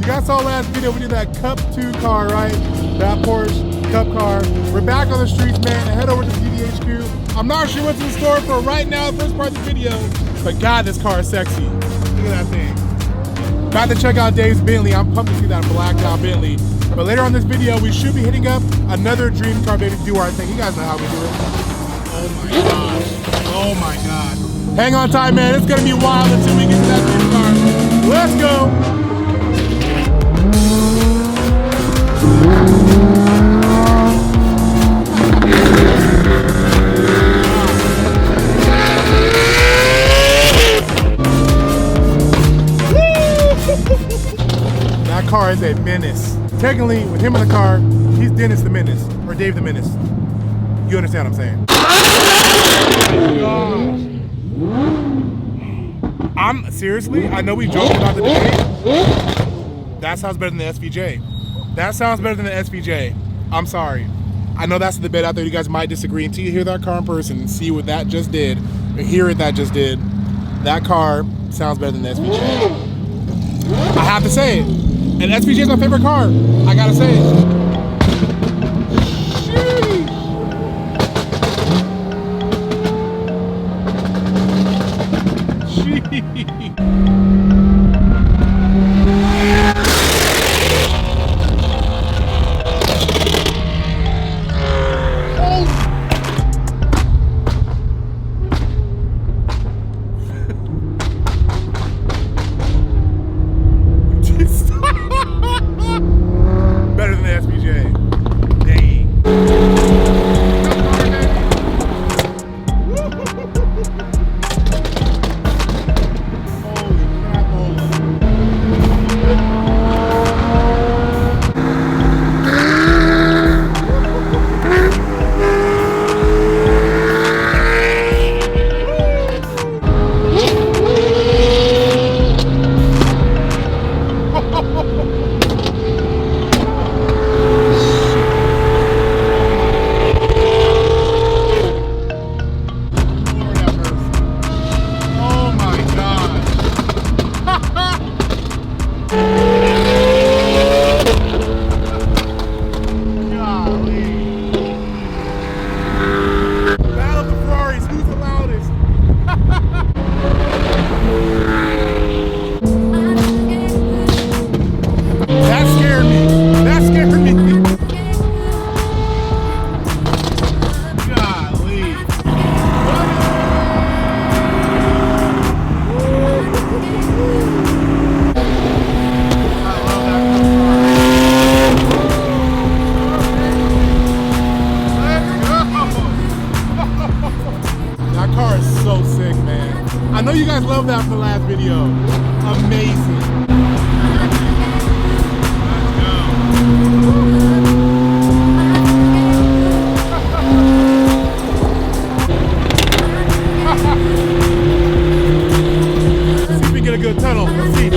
You guys saw last video, we did that Cup 2 car, right? That Porsche Cup car. We're back on the streets, man, and head over to DDHQ. I'm not sure what's in store for right now, the first part of the video, but God, this car is sexy. Look at that thing. About to check out Dave's Bentley. I'm pumped to see that blacked out Bentley. But later on this video, we should be hitting up another dream car, baby, to do our thing. You guys know how we do it. Oh my gosh. Oh my God. Hang on tight, man. It's gonna be wild until we get to that dream car. Let's go. That car is a menace. Technically, with him in the car, he's Dennis the Menace, or Dave the Menace. You understand what I'm saying? I'm seriously, I know we joked about the debate. That sounds better than the SVJ. That sounds better than the SVJ. I'm sorry. I know that's the debate out there. You guys might disagree until you hear that car in person and see what that just did, or hear it that just did. That car sounds better than the SVJ. I have to say it. And SVJ is my favorite car. I gotta say it. Better than the SVJ. Dang. I know you guys love that from the last video. Amazing. Let's see if we get a good tunnel. Let's see.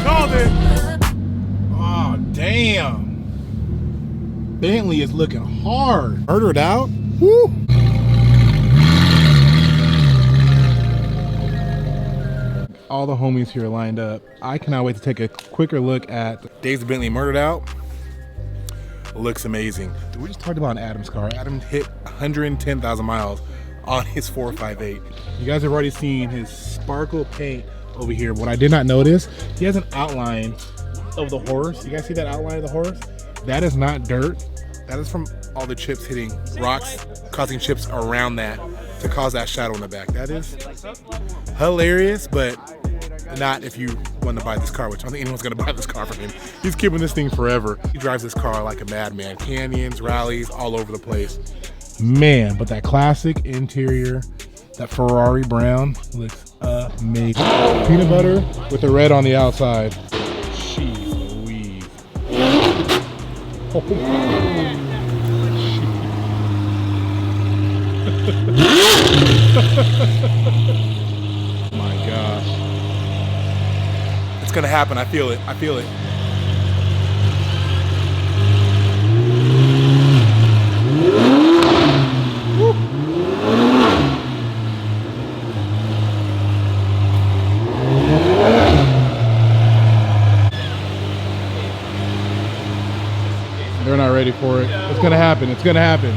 Called it. Oh, damn. Bentley is looking hard. Murdered out. Woo. All the homies here lined up. I cannot wait to take a quicker look at Dave's Bentley Murdered Out. Looks amazing. We just talked about Adam's car. Adam hit 110,000 miles on his 458. You guys have already seen his sparkle paint over here. What I did not notice, he has an outline of the horse. You guys see that outline of the horse? That is not dirt. That is from all the chips hitting rocks, causing chips around that to cause that shadow in the back. That is hilarious, but not if you want to buy this car, which I don't think anyone's going to buy this car from him. He's keeping this thing forever. He drives this car like a madman. Canyons, rallies, all over the place. Man, but that classic interior, that Ferrari brown, looks amazing. Peanut butter with the red on the outside. Jeez Louise. Oh my gosh. It's gonna happen. I feel it. I feel it. ready for it. It's gonna happen. It's gonna happen.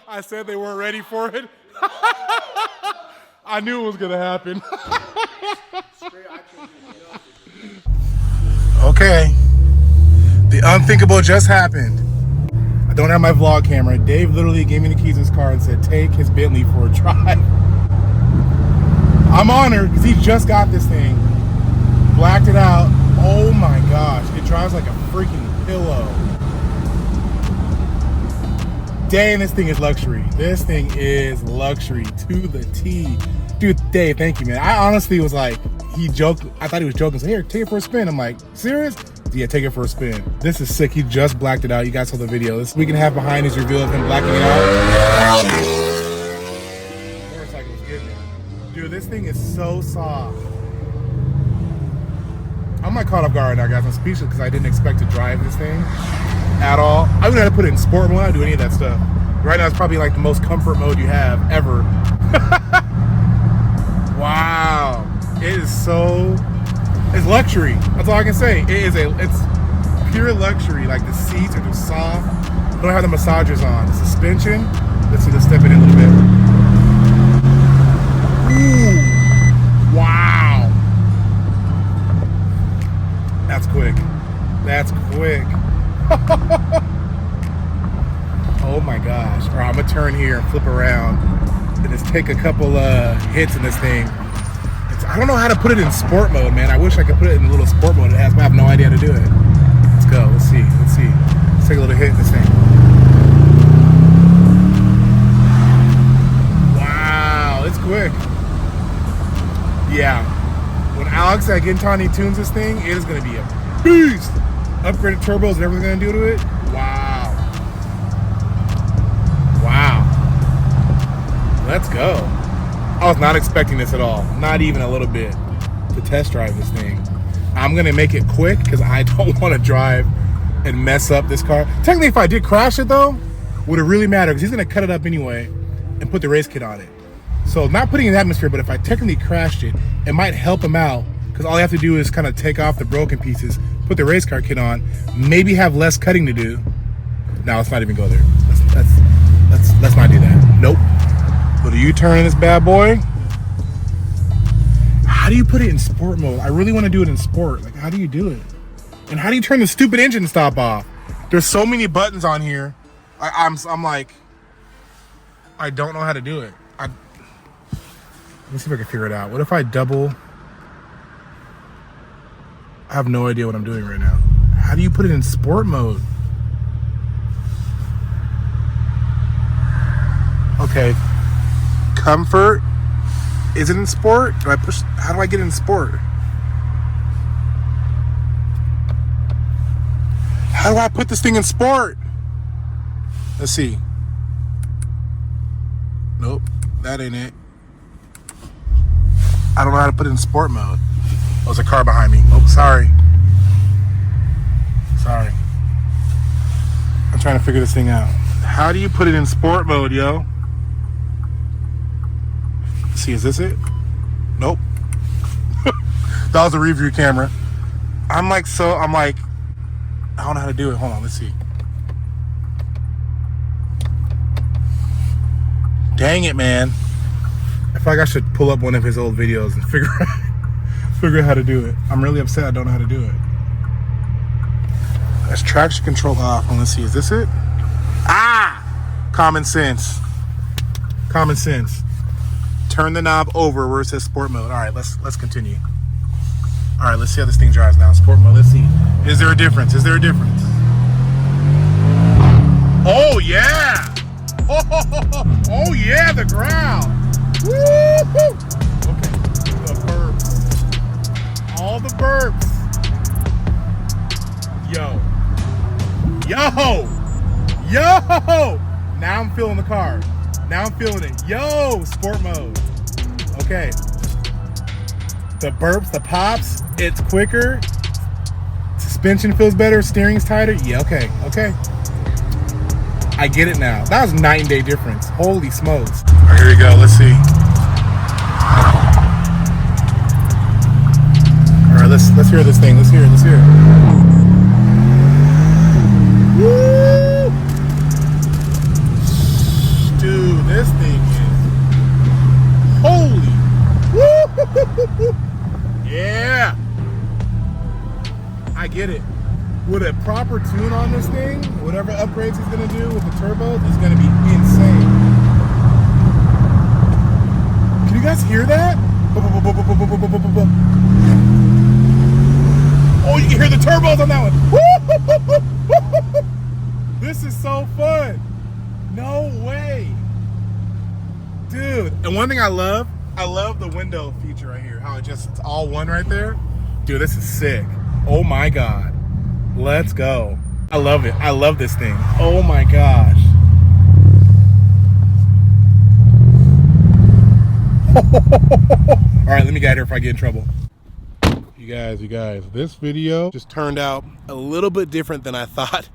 I said they weren't ready for it. I knew it was gonna happen. Okay, the unthinkable just happened. I don't have my vlog camera. Dave literally gave me the keys to his car and said, take his Bentley for a drive. I'm honored because he just got this thing. Blacked it out. Oh my gosh, it drives like a freaking pillow. Dang, this thing is luxury. This thing is luxury to the T. Dude, Dave, thank you, man. I honestly was like, he joked. I thought he was joking. So here, take it for a spin. I'm like, serious? Yeah, take it for a spin. This is sick. He just blacked it out. You guys saw the video. This we can have behind his reveal of him blacking it out. Motorcycle was good, man. Dude, this thing is so soft. I'm like caught off guard right now, guys. I'm speechless because I didn't expect to drive this thing at all. I wouldn't have to put it in sport mode. I don't do any of that stuff. Right now, it's probably like the most comfort mode you have ever. Wow. It is so, it's luxury. That's all I can say. It's pure luxury. Like the seats are just soft. Don't have the massagers on. The suspension, let's see, let's step it in a little bit. Ooh, wow. That's quick. That's quick. Oh my gosh. All right, I'm gonna turn here and flip around and just take a couple hits in this thing. I don't know how to put it in sport mode, man. I wish I could put it in the little sport mode it has, but I have no idea how to do it. Let's go. Let's see. Let's see. Let's take a little hit in this thing. Wow, it's quick. Yeah. When Alex at Gintani tunes this thing, it is going to be a beast. Upgraded turbos and everything going to do to it. Wow. Wow. Let's go. I was not expecting this at all, not even a little bit, to test drive this thing. I'm gonna make it quick because I don't want to drive and mess up this car. Technically, if I did crash it though, would it really matter? Because he's gonna cut it up anyway and put the race kit on it. So not putting it in the atmosphere, but if I technically crashed it, it might help him out because all I have to do is kind of take off the broken pieces, put the race car kit on, maybe have less cutting to do. No, let's not even go there. Let's not do that. Nope. Put a U-turn in this bad boy. How do you put it in sport mode? I really want to do it in sport. Like, how do you do it? And how do you turn the stupid engine stop off? There's so many buttons on here. I'm like, I don't know how to do it. Let me see if I can figure it out. What if I double? I have no idea what I'm doing right now. How do you put it in sport mode? Okay. Comfort. Is it in sport? Do I push? How do I get in sport? How do I put this thing in sport? Let's see. Nope, that ain't it. I don't know how to put it in sport mode. Oh, there's a car behind me. Oh, sorry. Sorry. I'm trying to figure this thing out. How do you put it in sport mode, yo? Let's see, is this it? Nope. That was a review camera. I'm like, I don't know how to do it. Hold on, let's see. Dang it, man. I feel like I should pull up one of his old videos and figure out how to do it. I'm really upset I don't know how to do it. That's traction control off. Let's see, is this it? Ah! Common sense. Common sense. Turn the knob over where it says sport mode. All right, let's continue. All right, let's see how this thing drives now. Sport mode, let's see. Is there a difference? Is there a difference? Oh, yeah! Oh yeah, the ground! Woo-hoo! Okay, the burps. All the burps. Yo. Now I'm feeling the car. Now I'm feeling it. Yo, sport mode. Okay. The burps, the pops, it's quicker. Suspension feels better, steering's tighter. Yeah, okay. I get it now. That was night and day difference. Holy smokes. All right, here we go. Let's see. let's hear this thing. Let's hear it. Let's hear it. Woo! Dude, this thing is holy. Woo! Yeah. I get it. With a proper tune on this thing, whatever upgrades he's gonna do with the turbos is gonna be insane. Can you guys hear that? Oh, you can hear the turbos on that one. This is so fun. No way. Dude, and one thing I love the window feature right here. How it's all one right there. Dude, this is sick. Oh my God. Let's go. I love it. I love this thing. Oh my gosh. All right, let me get out here before I get in trouble. You guys, this video just turned out a little bit different than I thought.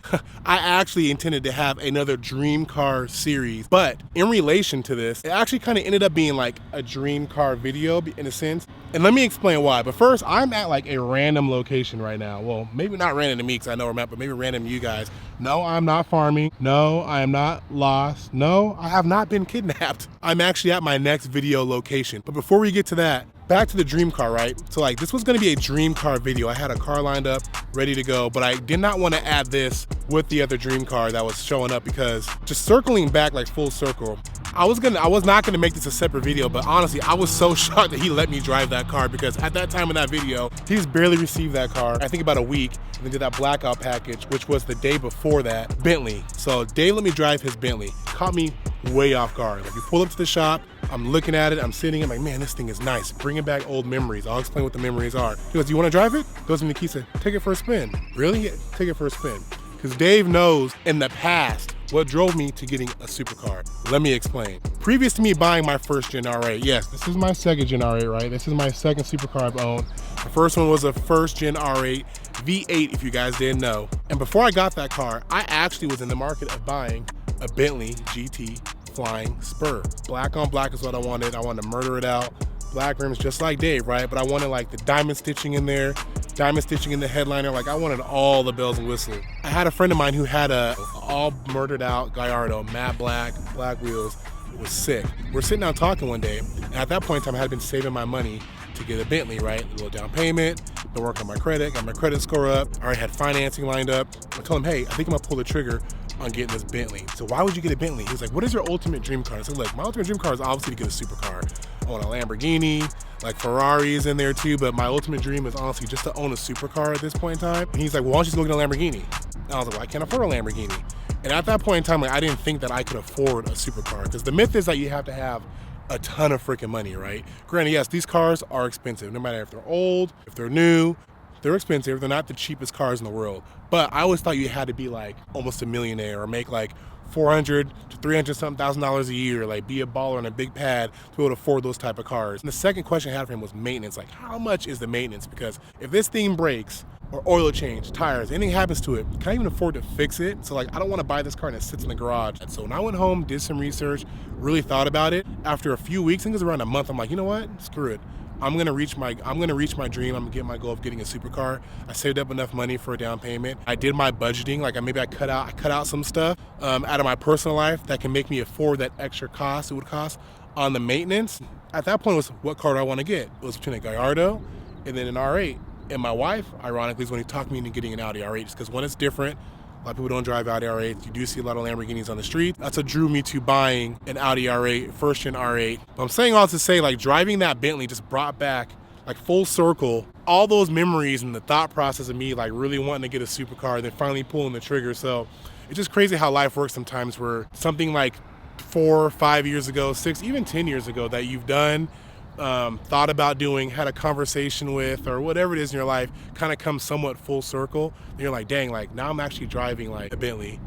I actually intended to have another dream car series, but in relation to this, it actually kind of ended up being like a dream car video in a sense. And let me explain why. But first, I'm at like a random location right now. Well, maybe not random to me because I know where I'm at, but maybe random to you guys. No, I'm not farming. No, I am not lost. No, I have not been kidnapped. I'm actually at my next video location. But before we get to that, back to the dream car, right? So like this was gonna be a dream car video. I had a car lined up, ready to go, but I did not want to add this with the other dream car that was showing up because just circling back like full circle, I was not gonna make this a separate video, but honestly, I was so shocked that he let me drive that car because at that time in that video, he's barely received that car, I think about a week, and then did that blackout package, which was the day before that, Bentley. So Dave let me drive his Bentley. Caught me way off guard. Like we pull up to the shop, I'm looking at it, I'm sitting, I'm like, man, this thing is nice. Bringing back old memories. I'll explain what the memories are. He goes, you wanna drive it? Goes to me, the key, said, take it for a spin. Really? Yeah, take it for a spin. Because Dave knows in the past what drove me to getting a supercar. Let me explain. Previous to me buying my first gen R8, yes, this is my second gen R8, right? This is my second supercar I've owned. The first one was a first gen R8 V8, if you guys didn't know. And before I got that car, I actually was in the market of buying a Bentley GT Flying Spur. Black on black is what I wanted. I wanted to murder it out. Black rims just like Dave, right? But I wanted like the diamond stitching in there, diamond stitching in the headliner. Like I wanted all the bells and whistles. I had a friend of mine who had a all murdered out Gallardo, matte black wheels. It was sick. We're sitting down talking one day, and at that point in time, I had been saving my money to get a Bentley, right? A little down payment, been working on my credit, got my credit score up. I already had financing lined up. I told him, hey, I think I'm gonna pull the trigger on getting this Bentley. So why would you get a Bentley? He was like, what is your ultimate dream car? I said, look, my ultimate dream car is obviously to get a supercar. I want a Lamborghini, like Ferrari is in there too, but my ultimate dream is honestly just to own a supercar at this point in time. And he's like, well, why don't you just go get a Lamborghini? And I was like, well, I can't afford a Lamborghini. And at that point in time, like, I didn't think that I could afford a supercar because the myth is that you have to have a ton of freaking money, right? Granted, yes, these cars are expensive, no matter if they're old, if they're new, they're expensive. They're not the cheapest cars in the world. But I always thought you had to be like almost a millionaire or make like $400,000 to $300,000 a year, like be a baller on a big pad to be able to afford those type of cars. And the second question I had for him was maintenance. Like, how much is the maintenance? Because if this thing breaks or oil change, tires, anything happens to it, can I even afford to fix it? So like, I don't want to buy this car and it sits in the garage. And so when I went home, did some research, really thought about it. After a few weeks, I think it was around a month, I'm like, you know what? Screw it. I'm gonna reach my dream. I'm gonna get my goal of getting a supercar. I saved up enough money for a down payment. I did my budgeting. Like I cut out some stuff out of my personal life that can make me afford that extra cost it would cost on the maintenance. At that point, it was what car do I want to get? It was between a Gallardo and then an R8. And my wife, ironically, is when he talked me into getting an Audi R8, just because one, it's different. A lot of people don't drive Audi R8s. You do see a lot of Lamborghinis on the street. That's what drew me to buying an Audi R8, first gen R8. But I'm saying all to say, like, driving that Bentley just brought back, like, full circle, all those memories and the thought process of me, like, really wanting to get a supercar and then finally pulling the trigger. So it's just crazy how life works sometimes, where something like 4 or 5 years ago, 6, even 10 years ago that you've done, thought about doing, had a conversation with, or whatever it is in your life, kind of comes somewhat full circle. And you're like, dang, like now I'm actually driving like a Bentley,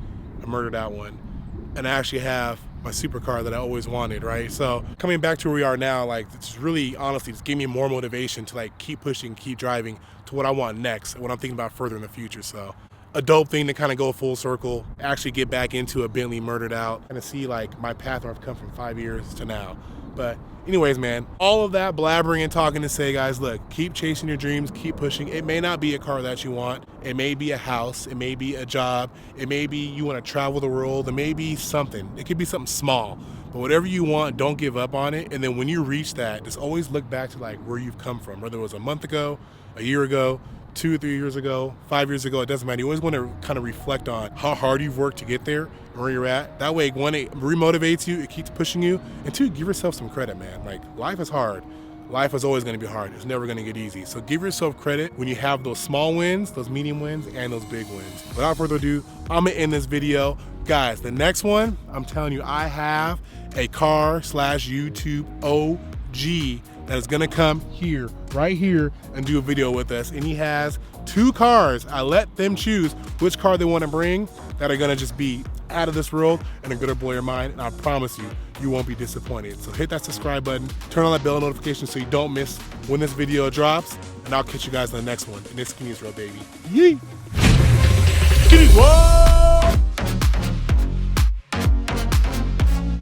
a murdered out one, and I actually have my supercar that I always wanted, right? So coming back to where we are now, like it's really honestly just gave me more motivation to like keep pushing, keep driving to what I want next and what I'm thinking about further in the future. So a dope thing to kind of go full circle, actually get back into a Bentley murdered out, and to see like my path where I've come from 5 years to now. But anyways, man, all of that blabbering and talking to say, guys, look, keep chasing your dreams, keep pushing. It may not be a car that you want. It may be a house. It may be a job. It may be you want to travel the world. It may be something. It could be something small. But whatever you want, don't give up on it. And then when you reach that, just always look back to like where you've come from, whether it was a month ago, a year ago, 2 or 3 years ago, 5 years ago, it doesn't matter. You always want to kind of reflect on how hard you've worked to get there and where you're at. That way, one, it remotivates you, it keeps pushing you, and two, give yourself some credit, man. Like, life is hard. Life is always going to be hard. It's never going to get easy. So give yourself credit when you have those small wins, those medium wins, and those big wins. Without further ado, I'm going to end this video. Guys, the next one, I'm telling you, I have a car/YouTube OG that is gonna come here, right here, and do a video with us. And he has 2 cars. I let them choose which car they want to bring that are gonna just be out of this world and are gonna blow your mind. And I promise you, you won't be disappointed. So hit that subscribe button, turn on that bell notification so you don't miss when this video drops. And I'll catch you guys in the next one. And this is Real, baby. Yee! Whoa!